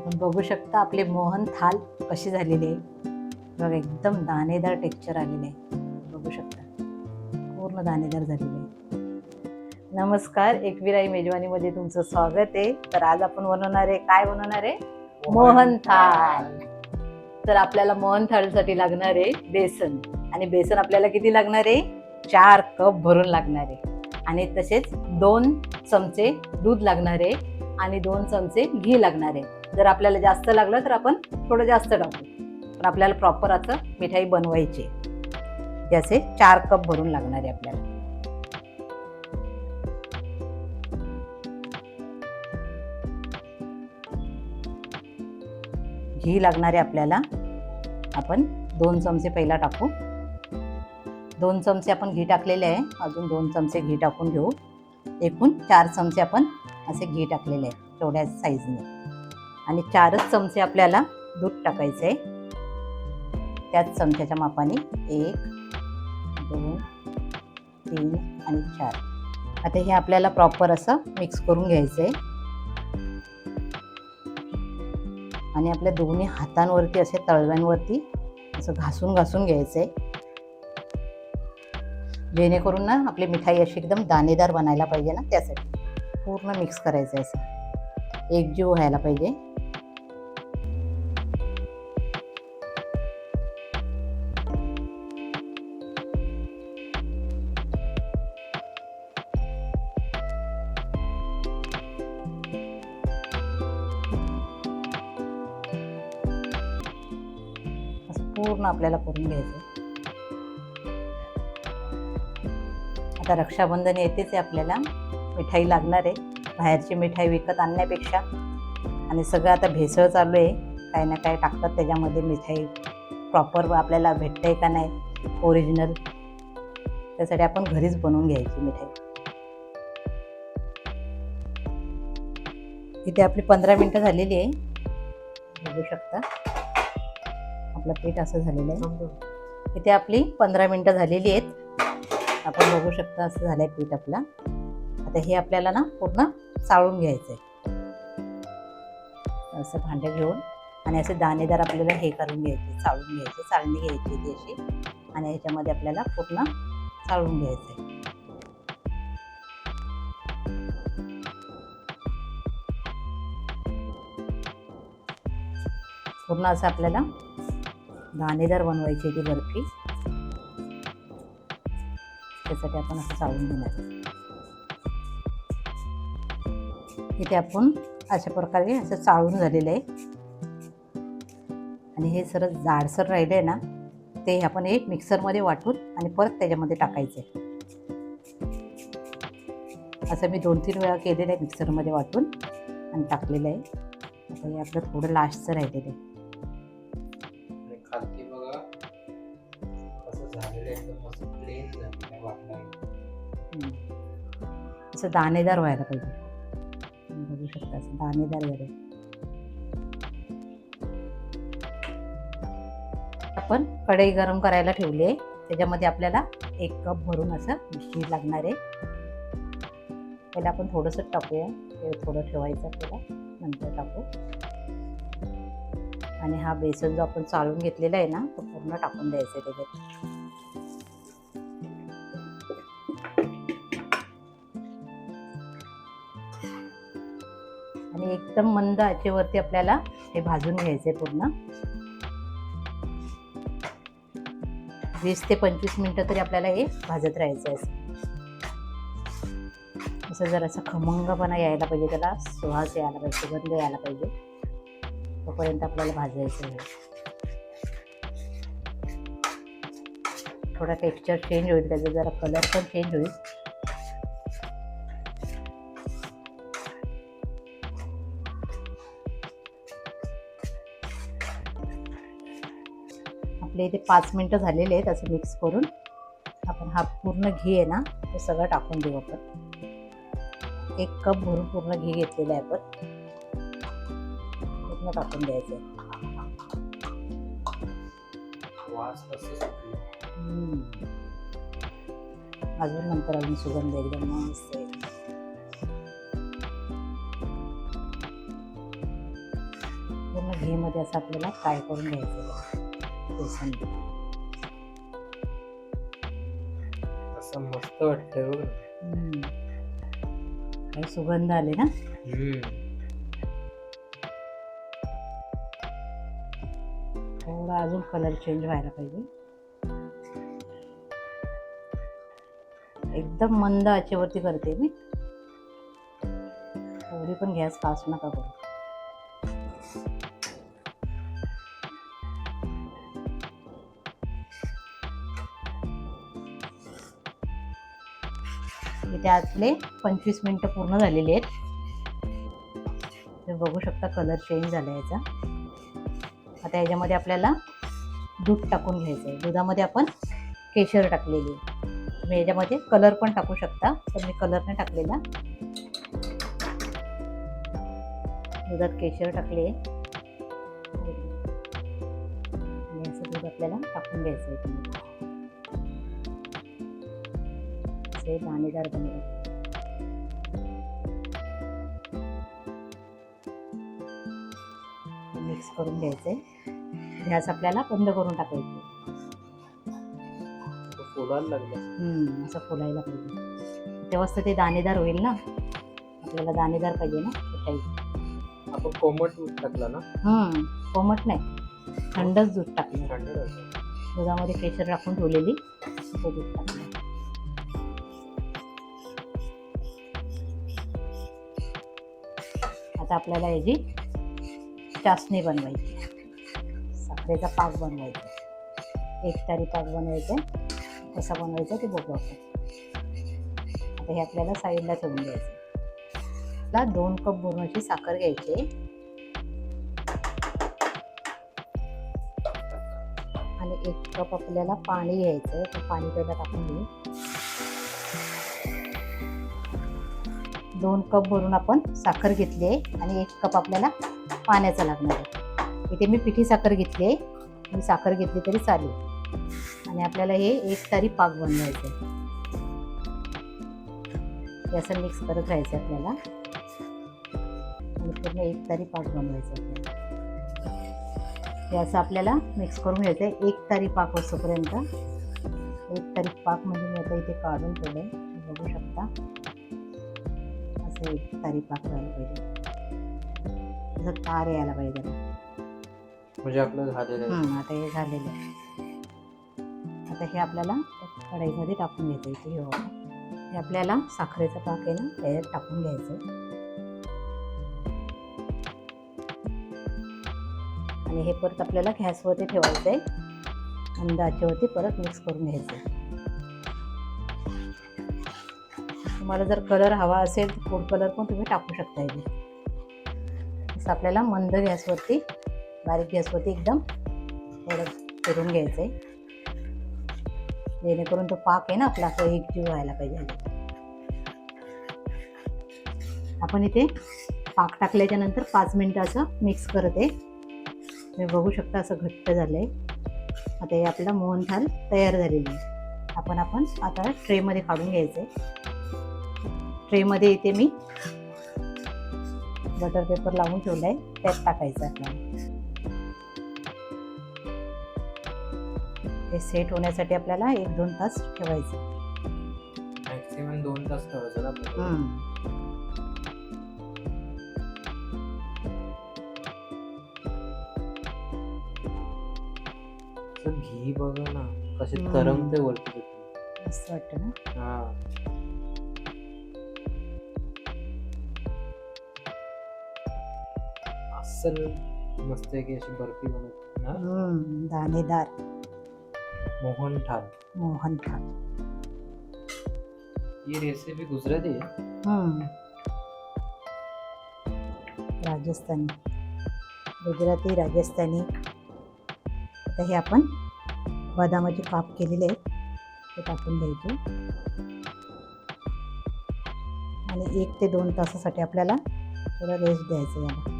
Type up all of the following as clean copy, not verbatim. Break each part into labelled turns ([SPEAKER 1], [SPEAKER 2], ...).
[SPEAKER 1] आपण बघू शकता आपले मोहन थाल कशी झालेली आहे. बघा एकदम दाणेदार टेक्स्चर आलेले आहे. बघू शकता पूर्ण दाणेदार झालेले आहे. नमस्कार, एकविराई मेजवानीमध्ये तुमचं स्वागत आहे. तर आज आपण बनवणार आहे, काय बनवणार आहे? मोहन थाल. तर आपल्याला मोहन थाळीसाठी लागणार आहे बेसन, आणि बेसन आपल्याला किती लागणार आहे? 4 कप भरून लागणार आहे. आणि तसेच 2 चमचे दूध लागणार आहे आणि 2 चमचे घी लागणार आहे. जर आपल्याला जास्त लागलं तर आपण थोडं जास्त टाकू, पण आपल्याला प्रॉपर असं मिठाई बनवायची. जसे 4 कप भरून लागणार आहे आपल्याला. घी लागणार आहे आपल्याला. आपण 2 चमचे पहिला टाकू. 2 चमचे आपण घी टाकलेले आहे. अजून 2 चमचे घी टाकून घेऊ. एकूण 4 चमचे आपण असे घी टाकलेले आहे तेवढ्या साईजने. आणि 4च चमचे आपल्याला दूध टाकायचं आहे. त्याच चमच्याच्या मापाने 1, 2, 3 आणि 4. आता हे आपल्याला प्रॉपर असं मिक्स करून घ्यायचं आहे. आणि आपल्या दोन्ही हातांवरती असे तळव्यांवरती असं घासून घ्यायचं आहे, जेणेकरून ना आपली मिठाई अशी एकदम दाणेदार बनायला पाहिजे ना, त्यासाठी पूर्ण मिक्स करायचं आहे. असं एकजीव व्हायला पाहिजे. पूर्ण आपल्याला करून घ्यायचं. आता रक्षाबंधन येतेच आहे, आपल्याला मिठाई लागणार आहे. बाहेरची मिठाई विकत आणण्यापेक्षा, आणि सगळं आता भेसळ चालू आहे, काही ना काही टाकतात त्याच्यामध्ये. मिठाई प्रॉपर आपल्याला भेटते का नाही ओरिजिनल, त्यासाठी आपण घरीच बनवून घ्यायची मिठाई. इथे आपली 15 मिनिटं झालेली आहे. बघू शकता आपलं पीठ असं झालेलं आहे. इथे आपली 15 मिनिटं झालेली आहेत. आपण बघू शकता असं झालंय पीठ आपला. आता हे आपल्याला ना पूर्ण चाळून घ्यायचं आहे. असं भांडं घेऊन आणि असे दाणेदार आपल्याला हे करून घ्यायचे, चाळून घ्यायचे. चाळणी घ्यायची ती अशी, आणि ह्याच्यामध्ये आपल्याला पूर्ण चाळून घ्यायचं आहे. पूर्ण असं आपल्याला दाणेदार बनवायची ती बर्फी. त्यासाठी आपण असं चाळून घेणार. इथे आपण अशा प्रकारे असं चाळून झालेलं आहे. आणि हे सरळ जाडसर राहिलं आहे ना, ते आपण एक मिक्सरमध्ये वाटून आणि परत त्याच्यामध्ये टाकायचं आहे. असं मी 2-3 वेळा केलेलं आहे मिक्सरमध्ये वाटून आणि टाकलेलं आहे. आता हे आपलं थोडं लास्टचं राहिलेलं आहे. असं दाणेदार व्हायला पाहिजे. बघू शकता असं दाणेदार झालं. आपण कढई गरम करायला ठेवली आहे. त्याच्यामध्ये आपल्याला 1 कप भरून असं घी लागणार आहे. पहिला आपण थोडंसं टाकूया. ते थोडं ठेवायचं आपल्याला, नंतर टाकू. आणि हा बेसन जो आपण चाळून घेतलेला आहे ना, तो पूर्ण टाकून द्यायचा आहे त्याच्यात. आणि एकदम मंद आचेवरती आपल्याला हे भाजून घ्यायचे पूर्ण. 20 ते 25 मिनिटं तरी आपल्याला हे भाजत राहायचं आहे. असं जरासा खमंगपणा यायला पाहिजे, त्याला सुवास यायला पाहिजे, सुगंध यायला पाहिजे, तोपर्यंत आपल्याला भाजायचं आहे. थोडा टेक्स्चर चेंज होईल, त्याचा जरा कलर पण चेंज होईल. आपले इथे 5 मिनिटं झालेले आहेत. असं मिक्स करून आपण हा पूर्ण घी आहे ना, ते सगळं टाकून देऊ. आपण 1 कप भरून पूर्ण घी घेतलेलं आहे. आपण पूर्ण टाकून द्यायचं आहे. अजून नंतर अजून सुगंध एकदम मस्त आहे. पूर्ण घीमध्ये असं आपल्याला फ्राय करून घ्यायचं बेसन.
[SPEAKER 2] असं मस्त वाटतंय बघ.
[SPEAKER 1] काही सुगंध आले ना. थोडा अजून कलर चेंज व्हायला पाहिजे. एकदम मंद आचेवरती करते मी. एवढी पण गॅस फास्ट नका करू. इथे आतले 25 मिनिटं पूर्ण झालेली आहेत. तुम्ही बघू शकता कलर चेंज झाला याचा. आता याच्यामध्ये आपल्याला दूध टाकून घ्यायचं आहे. दुधामध्ये आपण केशर टाकलेली आहे. तुम्ही याच्यामध्ये कलर पण टाकू शकता, पण मी कलर नाही टाकलेला. दुधात केशर टाकले आणि असं दूध आपल्याला टाकून घ्यायचं आहे. असे दाणेदार बनेल. मिक्स करून घ्यायचंय. गॅस आपल्याला बंद करून टाकायचं.
[SPEAKER 2] फुलायला लागलं.
[SPEAKER 1] असं फुलायला पाहिजे, तेव्हाच तर ते दाणेदार होईल ना. आपल्याला दाणेदार पाहिजे ना काही.
[SPEAKER 2] आपण कोमट दूध टाकलं ना.
[SPEAKER 1] कोमट नाही, थंडच दूध टाकलं. दुधामध्ये केशर टाकून ठेवलेली ते दूध टाकलं. आता आपल्याला याची चासणी बनवायची. साखरेचा पाक बनवायचा. एकतारी पाक बनवायचा. कसा बनवायचा ते बघू आपण. आता हे आपल्याला साईडला ठेवून द्यायचं. 2 कप बोरणाची साखर घ्यायची आणि 1 कप आपल्याला पाणी घ्यायचं. तर पाणी पहिला टाकून घेऊ. 2 कप भरून आपण साखर घेतली आहे आणि 1 कप आपल्याला पाण्याचा लागणार आहे. इथे मी पिठी साखर घेतली आहे. मी साखर घेतली तरी चालेल. आणि आपल्याला हे एकतारी पाक बनवायचं आहे. हे असं मिक्स करत राहायचं आपल्याला आणि पूर्ण एकतारी पाक बनवायचं आपल्याला. हे असं आपल्याला मिक्स करून घ्यायचं आहे 1 तारी पाक असोपर्यंत. 1 तारी पाक म्हणजे मी आता इथे काढून ठेवलं आहे, बघू शकता. असं 1 तारी पाक राहायला पाहिजे. असं तार यायला पाहिजे त्याला.
[SPEAKER 2] म्हणजे आपलं झालेलं आहे.
[SPEAKER 1] आता हे झालेलं आहे. आता हे आपल्याला कढईमध्ये टाकून घ्यायचं. इथे हे आपल्याला साखरेचा पाक आहे ना त्याच्यात टाकून घ्यायचं आणि हे परत आपल्याला गॅसवरती ठेवायचं आहे. मंद आचेवरती परत मिक्स करून घ्यायचं. तुम्हाला जर कलर हवा असेल तर फूड कलर पण तुम्ही टाकू शकता. इथे असं आपल्याला मंद गॅसवरती, बारीक गॅसवरती एकदम थोडं फिरून घ्यायचं आहे, जेणेकरून तो पाक आहे ना आपला तो एकजीव व्हायला पाहिजे. आपण इथे पाक टाकल्याच्या नंतर 5 मिनिटं असं मिक्स करत आहे. तुम्ही बघू शकता असं घट्ट झालं आहे. आता हे आपला मोहनथाल तयार झालेली आहे. आपण आता ट्रेमध्ये काढून घ्यायचं आहे. ट्रेमध्ये इथे मी बटर पेपर लावून ठेवलं आहे, त्यात टाकायचं आपल्याला. हे सेट होण्यासाठी आपल्याला 1-2 तास ठेवायचं.
[SPEAKER 2] मॅक्सिमम 2 तास ठेवायचं ना. घी बघा ना कसे तरंगते वरती.
[SPEAKER 1] मस्त वाटतं ना.
[SPEAKER 2] असल मस्त आहे की अशी बर्फी बनवते ना.
[SPEAKER 1] दाणेदार
[SPEAKER 2] मोहनथाल. ही रेसिपी गुजराती आहे.
[SPEAKER 1] राजस्थानी, गुजराती, राजस्थानी. आता हे आपण बदामाचे काप केलेले आहेत ते टाकून द्यायचे आणि 1 ते 2 तासासाठी आपल्याला थोडा रेस्ट द्यायचा याला.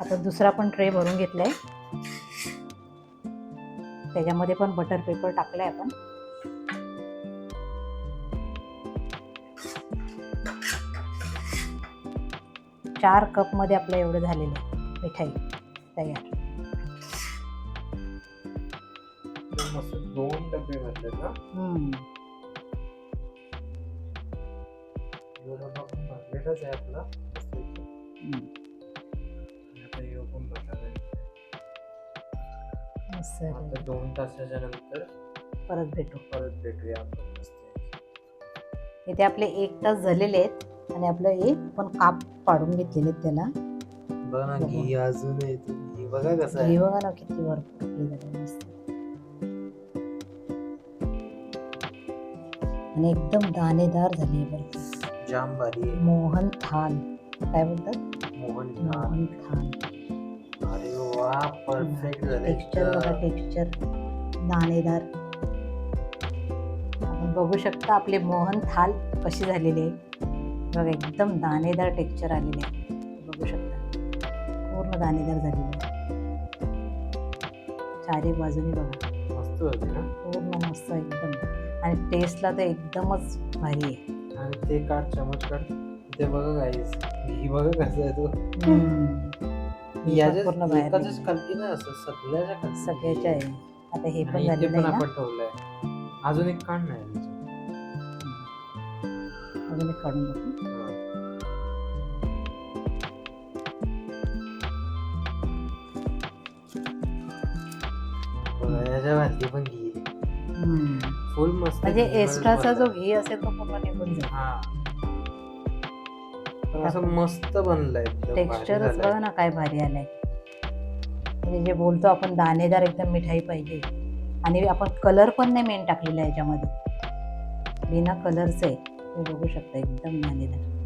[SPEAKER 1] आता दुसरा पण ट्रे भरून घेतलाय. त्याच्यामध्ये पण बटर पेपर टाकलाय आपण. चार कप मध्ये आपलं एवढं झालेलं आहे मिठाई तयार.
[SPEAKER 2] मस्त 2 डबे भरले ना. डबा पण भरलेलाच आहे आपला. आता हे पण भरलेलं आहे. आता 2 तासाच्या नंतर
[SPEAKER 1] परत
[SPEAKER 2] भेटूया आपण.
[SPEAKER 1] इथे आपले 1 तास झालेले आहेत आणि आपलं हे पण काप पाडून घेतलेले आहेत त्याला.
[SPEAKER 2] बघा ना घी अजून येतो. घी बघा कसं आहे.
[SPEAKER 1] घी बघा ना किती भरपूर घी झालं मस्त. आणि एकदम दाणेदार झाली बर्फी.
[SPEAKER 2] जाम भारी आहे.
[SPEAKER 1] मोहन थाल काय बोलतात?
[SPEAKER 2] मोहन
[SPEAKER 1] थाल.
[SPEAKER 2] अरे वा परफेक्ट झाले.
[SPEAKER 1] टेक्स्चर बघा, टेक्स्चर दाणेदार. आपण बघू शकता आपले मोहन थाल कशी झालेली आहे बघा. एकदम दाणेदार टेक्स्चर आलेले आहे. बघू शकता पूर्ण दाणेदार झालेले आहे. चारी बाजूनी बघा
[SPEAKER 2] मस्त होते ना.
[SPEAKER 1] पूर्ण मस्त एकदम. आणि टेस्टला तर एकदमच भारी आहे.
[SPEAKER 2] आणि ते काढ चमच काढ. ते बघा गाईस घी बघा कसं आहे तो.
[SPEAKER 1] पूर्ण बाहेर
[SPEAKER 2] एकाच खालती ना असं
[SPEAKER 1] सगळ्याच्या आहे. आता हे पण
[SPEAKER 2] इथे
[SPEAKER 1] झालेलं
[SPEAKER 2] पण
[SPEAKER 1] आहे
[SPEAKER 2] आपण
[SPEAKER 1] ना.
[SPEAKER 2] ठेवलंय. अजून एक काढ नाही
[SPEAKER 1] अजून एक काढून बघू.
[SPEAKER 2] याच्या भाजी पण घी फुल मस्त.
[SPEAKER 1] म्हणजे एक्स्ट्राचा जो घी असेल तो पूर्ण निघून जाईल.
[SPEAKER 2] हा पण असं मस्त बनलंय.
[SPEAKER 1] टेक्स्चरच बघा ना काय भारी आलंय. म्हणजे जे बोलतो आपण दाणेदार एकदम मिठाई पाहिजे. आणि आपण कलर पण नाही मेन टाकलेला याच्यामध्ये. बिना कलरचं आहे. हे बघू शकता एकदम दाणेदार.